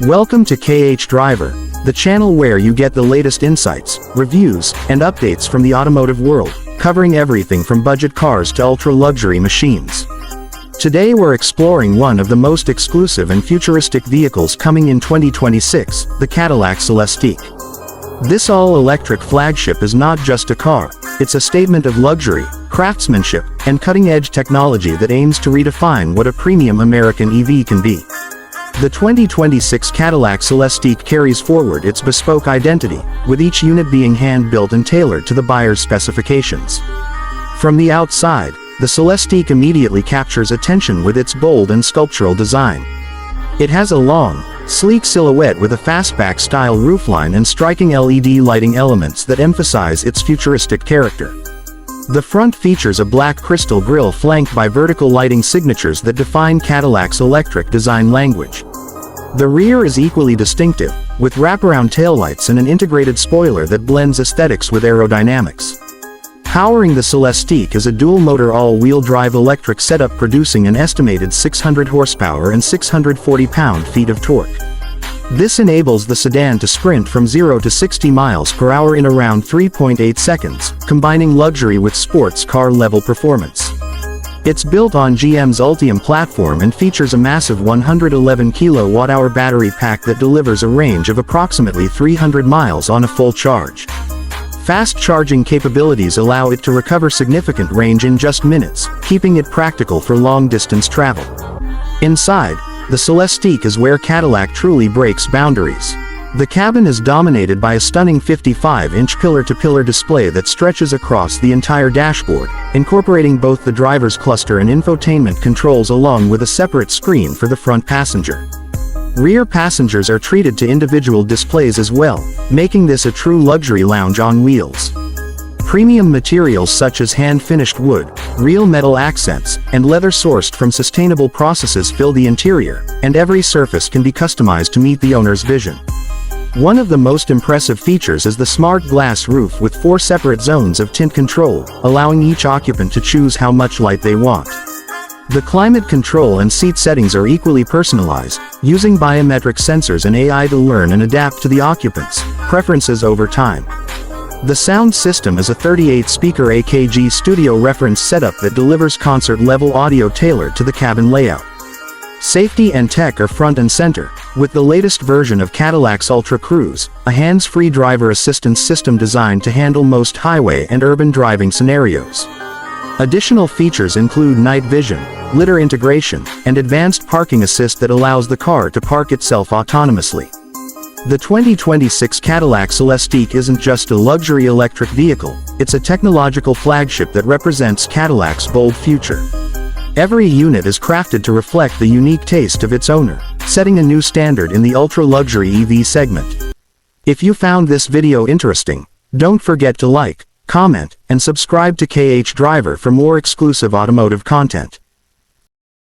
Welcome to KH Driver, the channel where you get the latest insights, reviews, and updates from the automotive world, covering everything from budget cars to ultra-luxury machines. Today we're exploring one of the most exclusive and futuristic vehicles coming in 2026, the Cadillac Celestiq. This all-electric flagship is not just a car, it's a statement of luxury, craftsmanship, and cutting-edge technology that aims to redefine what a premium American EV can be. The 2026 Cadillac Celestiq carries forward its bespoke identity, with each unit being hand-built and tailored to the buyer's specifications. From the outside, the Celestiq immediately captures attention with its bold and sculptural design. It has a long, sleek silhouette with a fastback-style roofline and striking LED lighting elements that emphasize its futuristic character. The front features a black crystal grille flanked by vertical lighting signatures that define Cadillac's electric design language. The rear is equally distinctive, with wraparound taillights and an integrated spoiler that blends aesthetics with aerodynamics. Powering the Celestiq is a dual-motor all-wheel drive electric setup producing an estimated 600 horsepower and 640 pound-feet of torque. This enables the sedan to sprint from 0 to 60 miles per hour in around 3.8 seconds, combining luxury with sports car-level performance. It's built on GM's Ultium platform and features a massive 111 kWh battery pack that delivers a range of approximately 300 miles on a full charge. Fast charging capabilities allow it to recover significant range in just minutes, keeping it practical for long-distance travel. Inside, the Celestiq is where Cadillac truly breaks boundaries. The cabin is dominated by a stunning 55-inch pillar-to-pillar display that stretches across the entire dashboard, incorporating both the driver's cluster and infotainment controls along with a separate screen for the front passenger. Rear passengers are treated to individual displays as well, making this a true luxury lounge on wheels. Premium materials such as hand-finished wood, real metal accents, and leather sourced from sustainable processes fill the interior, and every surface can be customized to meet the owner's vision. One of the most impressive features is the smart glass roof with 4 separate zones of tint control, allowing each occupant to choose how much light they want. The climate control and seat settings are equally personalized, using biometric sensors and AI to learn and adapt to the occupants' preferences over time. The sound system is a 38-speaker AKG studio reference setup that delivers concert-level audio tailored to the cabin layout. Safety and tech are front and center, with the latest version of Cadillac's Ultra Cruise, a hands-free driver assistance system designed to handle most highway and urban driving scenarios. Additional features include night vision, lidar integration, and advanced parking assist that allows the car to park itself autonomously. The 2026 Cadillac Celestiq isn't just a luxury electric vehicle, it's a technological flagship that represents Cadillac's bold future. Every unit is crafted to reflect the unique taste of its owner, setting a new standard in the ultra-luxury EV segment. If you found this video interesting, don't forget to like, comment, and subscribe to KH Driver for more exclusive automotive content.